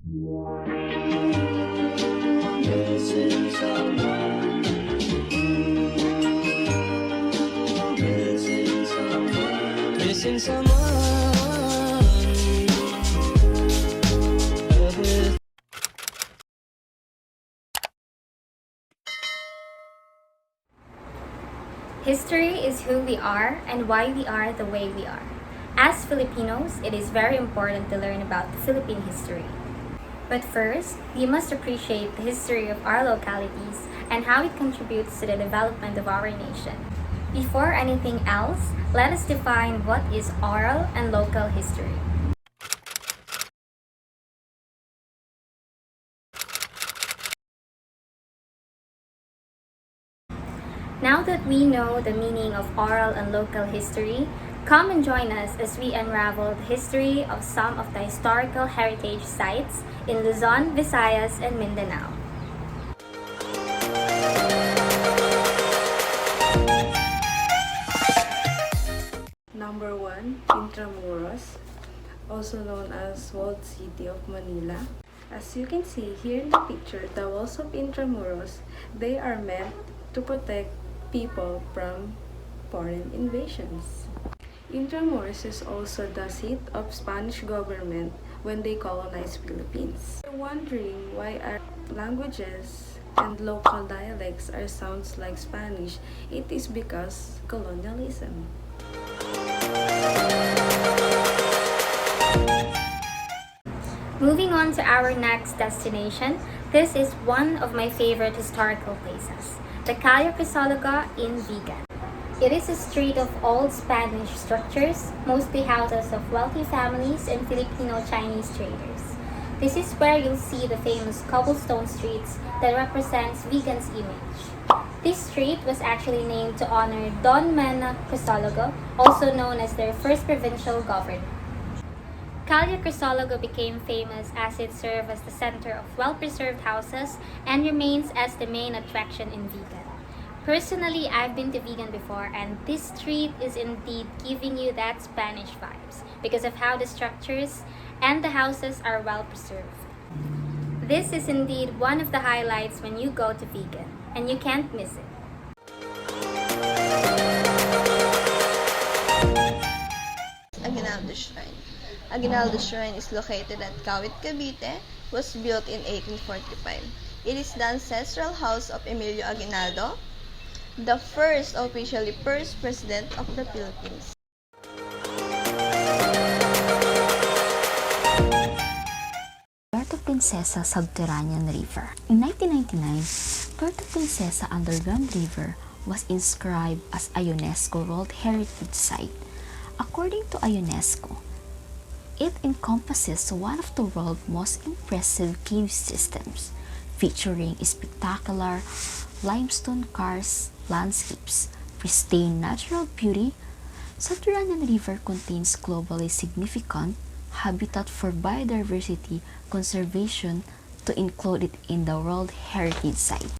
Missing someone. Missing someone. Missing someone. History is who we are and why we are the way we are. As Filipinos, it is very important to learn about the Philippine history. But first, we must appreciate the history of our localities and how it contributes to the development of our nation. Before anything else, let us define what is oral and local history. Now that we know the meaning of oral and local history, come and join us as we unravel the history of some of the historical heritage sites in Luzon, Visayas, and Mindanao. Number 1, Intramuros, also known as Walled City of Manila. As you can see here in the picture, the walls of Intramuros, they are meant to protect people from foreign invasions. Intramuros is also the seat of Spanish government when they colonized Philippines. If you're wondering why our languages and local dialects are sounds like Spanish, it is because colonialism. Moving on to our next destination, this is one of my favorite historical places, the Calle Crisologo in Vigan. It is a street of old Spanish structures, mostly houses of wealthy families and Filipino-Chinese traders. This is where you'll see the famous cobblestone streets that represents Vigan's image. This street was actually named to honor Don Mena Crisologo, also known as their first provincial governor. Calle Crisologo became famous as it served as the center of well-preserved houses and remains as the main attraction in Vigan. Personally, I've been to Vigan before, and this street is indeed giving you that Spanish vibes because of how the structures and the houses are well preserved. This is indeed one of the highlights when you go to Vigan, and you can't miss it. Aguinaldo Shrine. Aguinaldo Shrine is located at Kawit, Cavite, was built in 1845. It is the ancestral house of Emilio Aguinaldo, the first officially first president of the Philippines. Puerto Princesa Subterranean River. In 1999, Puerto Princesa Underground River was inscribed as a UNESCO World Heritage Site. According to UNESCO, it encompasses one of the world's most impressive cave systems, featuring spectacular limestone karst landscapes, pristine natural beauty. Subterranean River contains globally significant habitat for biodiversity conservation to include it in the World Heritage Site.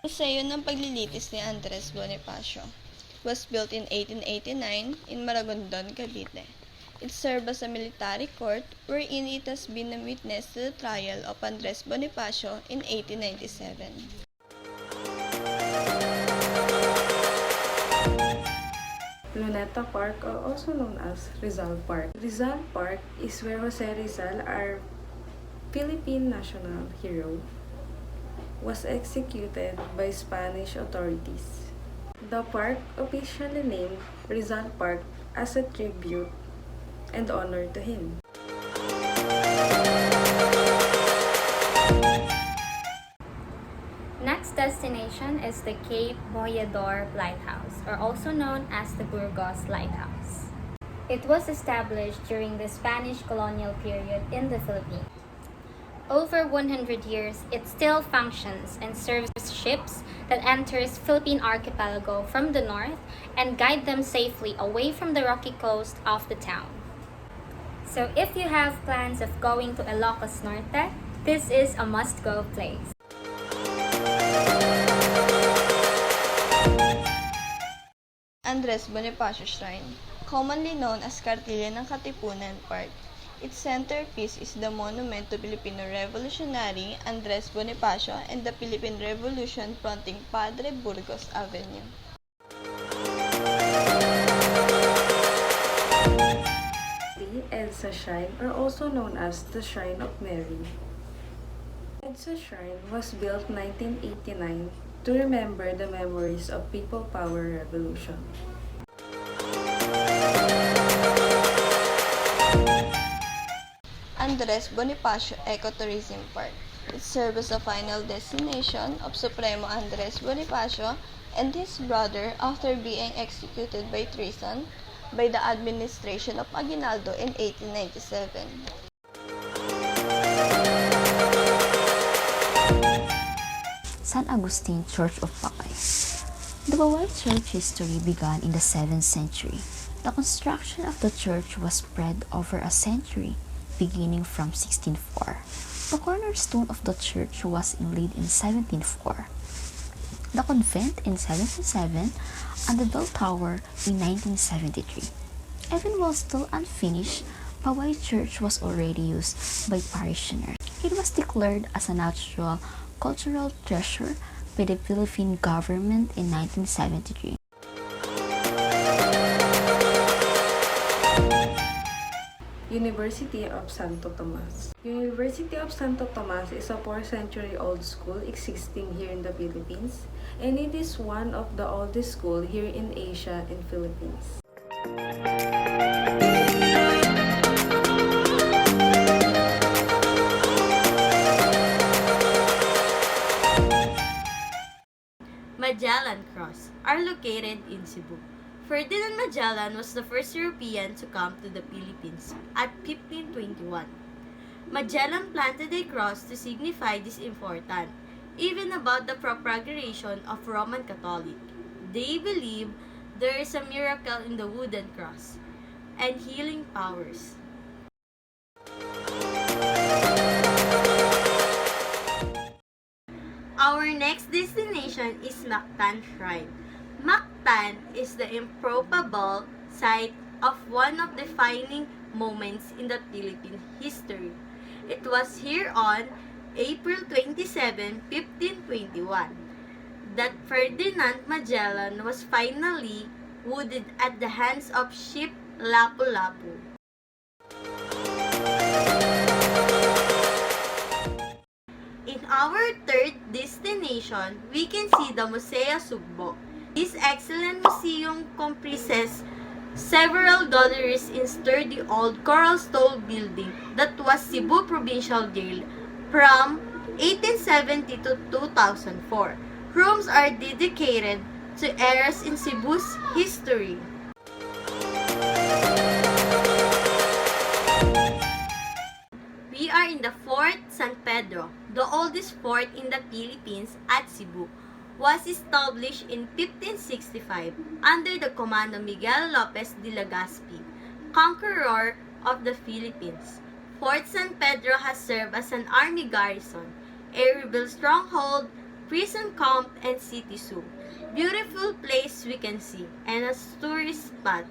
Museo ng Paglilitis ni Andres Bonifacio was built in 1889 in Maragondon, Cavite. It served as a military court wherein it has been a witness to the trial of Andres Bonifacio in 1897. Luneta Park, or also known as Rizal Park. Rizal Park is where Jose Rizal, our Philippine national hero, was executed by Spanish authorities. The park officially named Rizal Park as a tribute and honor to him. Next destination is the Cape Moyador Lighthouse, or also known as the Burgos Lighthouse. It was established during the Spanish colonial period in the Philippines. Over 100 years, it still functions and serves ships that enters Philippine archipelago from the north and guide them safely away from the rocky coast of the town. So if you have plans of going to Ilocos Norte, this is a must-go place. Andres Bonifacio Shrine. commonly known as Kartilya ng Katipunan Park. Its centerpiece is the monument to Filipino revolutionary Andres Bonifacio and the Philippine Revolution fronting Padre Burgos Avenue. Edsa Shrine are also known as the Shrine of Mary. Edsa Shrine was built 1989 to remember the memories of People Power Revolution. Andres Bonifacio Ecotourism Park. It serves as a final destination of Supremo Andres Bonifacio and his brother after being executed by treason by the administration of Aguinaldo in 1897. San Agustin Church of Pakay. The Bawal Church history began in the 7th century. The construction of the church was spread over a century, beginning from 1604. The cornerstone of the church was inlaid in 1704. The convent in 1707 and the bell tower in 1973. Even while still unfinished, Paway Church was already used by parishioners. It was declared as a natural cultural treasure by the Philippine government in 1973. University of Santo Tomas. University of Santo Tomas is a 4th-century-old school existing here in the Philippines, and it is one of the oldest schools here in Asia and Philippines. Magellan Cross are located in Cebu. Ferdinand Magellan was the first European to come to the Philippines at 1521. Magellan planted a cross to signify this important, even about the propagation of Roman Catholic. They believe there is a miracle in the wooden cross and healing powers. Our next destination is Mactan Shrine. Mactan is the improbable site of one of the defining moments in the Philippine history. It was here on April 27, 1521, that Ferdinand Magellan was finally wounded at the hands of ship Lapu-Lapu. In our third destination, we can see the Museo Sugbo. This excellent museum comprises several galleries in sturdy old coral stone building that was Cebu Provincial Jail from 1870 to 2004. Rooms are dedicated to eras in Cebu's history. We are in the Fort San Pedro, the oldest fort in the Philippines at Cebu. Was established in 1565 under the command of Miguel Lopez de Legazpi, conqueror of the Philippines. Fort San Pedro has served as an army garrison, a rebel stronghold, prison camp, and city zoo. Beautiful place we can see, and a tourist spot.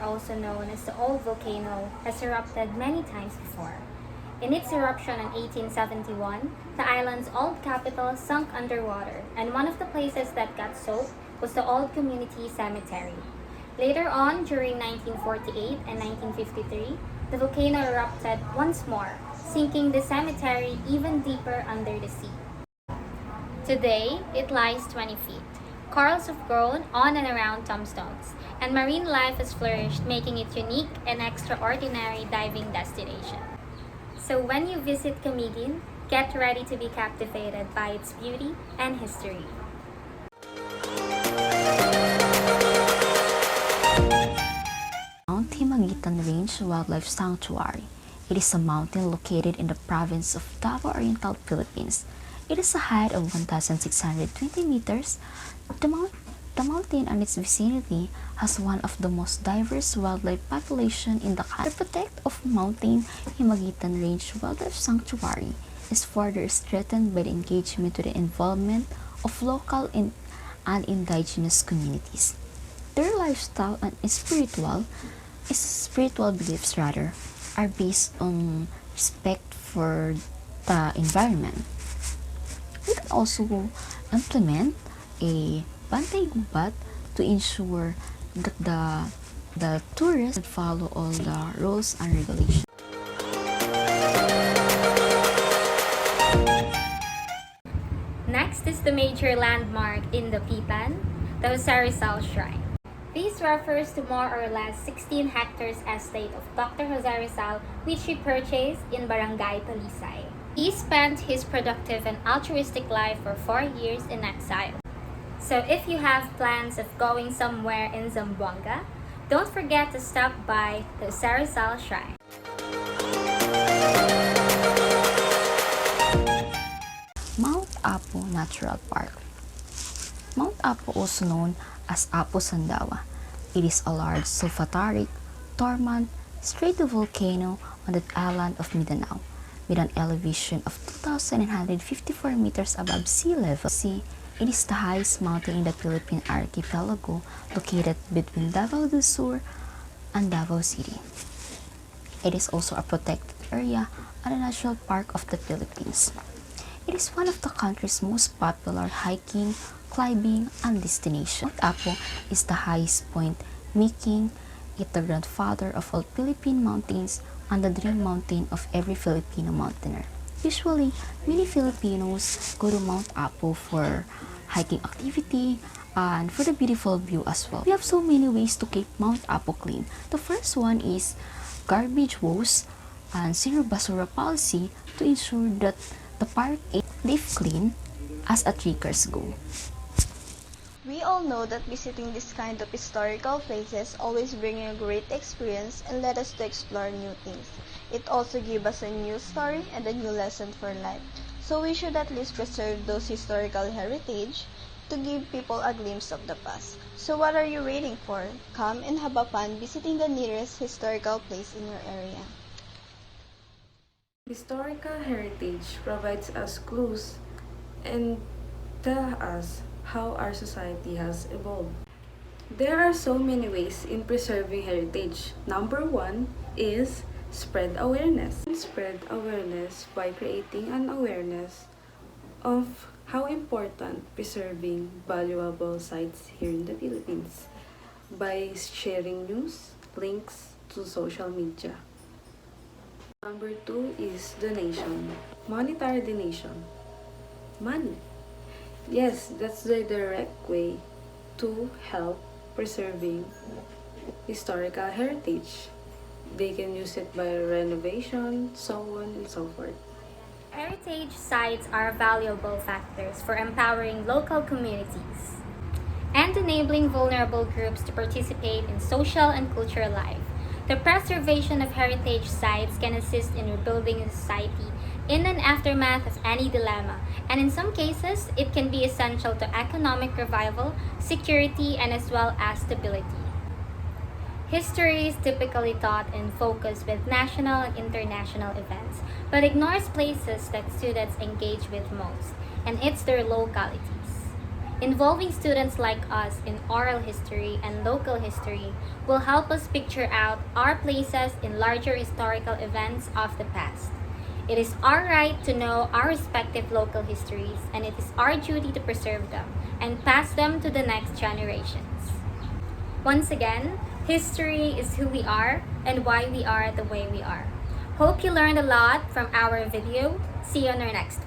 Also known as the Old Volcano, has erupted many times before. In its eruption in 1871, the island's old capital sunk underwater, and one of the places that got soaked was the Old Community Cemetery. Later on, during 1948 and 1953, the volcano erupted once more, sinking the cemetery even deeper under the sea. Today, it lies 20 feet. Corals have grown on and around tombstones, and marine life has flourished, making it unique and extraordinary diving destination. So when you visit Camiguin, get ready to be captivated by its beauty and history. Mount Himagitan Range Wildlife Sanctuary. It is a mountain located in the province of Davao Oriental, Philippines. It is a height of 1,620 meters. The, the mountain and its vicinity has one of the most diverse wildlife population in the country. The protect of Mountain Himagitan Range Wildlife Sanctuary is further strengthened by the engagement with the involvement of local and indigenous communities. Their lifestyle and spiritual beliefs are based on respect for the environment. We can also implement a bantay gubat to ensure that the tourists follow all the rules and regulations. Next is the major landmark in the Pitan, the Rosales Shrine. This refers to more or less 16 hectares estate of Dr. Jose Rizal, which he purchased in Barangay Talisay. He spent his productive and altruistic life for 4 years in exile. So if you have plans of going somewhere in Zamboanga, don't forget to stop by the Jose Rizal Shrine. Mount Apo Natural Park. Mount Apo, also known as Apo Sandawa, it is a large sulfuric, dormant, stratovolcano on the island of Mindanao, with an elevation of 2,954 meters above sea level. It is the highest mountain in the Philippine archipelago, located between Davao del Sur and Davao City. It is also a protected area and a national park of the Philippines. It is one of the country's most popular hiking, climbing, and destination. Mount Apo is the highest point, making it the grandfather of all Philippine mountains and the dream mountain of every Filipino mountaineer. Usually, many Filipinos go to Mount Apo for hiking activity and for the beautiful view as well. We have so many ways to keep Mount Apo clean. The first one is garbage woes and zero basura policy to ensure that the park is leaf clean as a trekkers go. We all know that visiting this kind of historical places always bring you a great experience and let us to explore new things. It also gives us a new story and a new lesson for life. So we should at least preserve those historical heritage to give people a glimpse of the past. So what are you waiting for? Come and have a fun visiting the nearest historical place in your area. Historical heritage provides us clues and tell us how our society has evolved. There are so many ways in preserving heritage. Number one is spread awareness. Spread awareness by creating an awareness of how important preserving valuable sites here in the Philippines by sharing news, links to social media. Number two is donation. Monetary donation. Money. Yes, that's the direct way to help preserving historical heritage. They can use it by renovation, so on and so forth. Heritage sites are valuable factors for empowering local communities and enabling vulnerable groups to participate in social and cultural life. The preservation of heritage sites can assist in rebuilding a society in an aftermath of any dilemma, and in some cases, it can be essential to economic revival, security, and as well as stability. History is typically taught and focused with national and international events, but ignores places that students engage with most, and it's their localities. Involving students like us in oral history and local history will help us picture out our places in larger historical events of the past. It is our right to know our respective local histories, and it is our duty to preserve them and pass them to the next generations. Once again, history is who we are and why we are the way we are. Hope you learned a lot from our video. See you on our next one.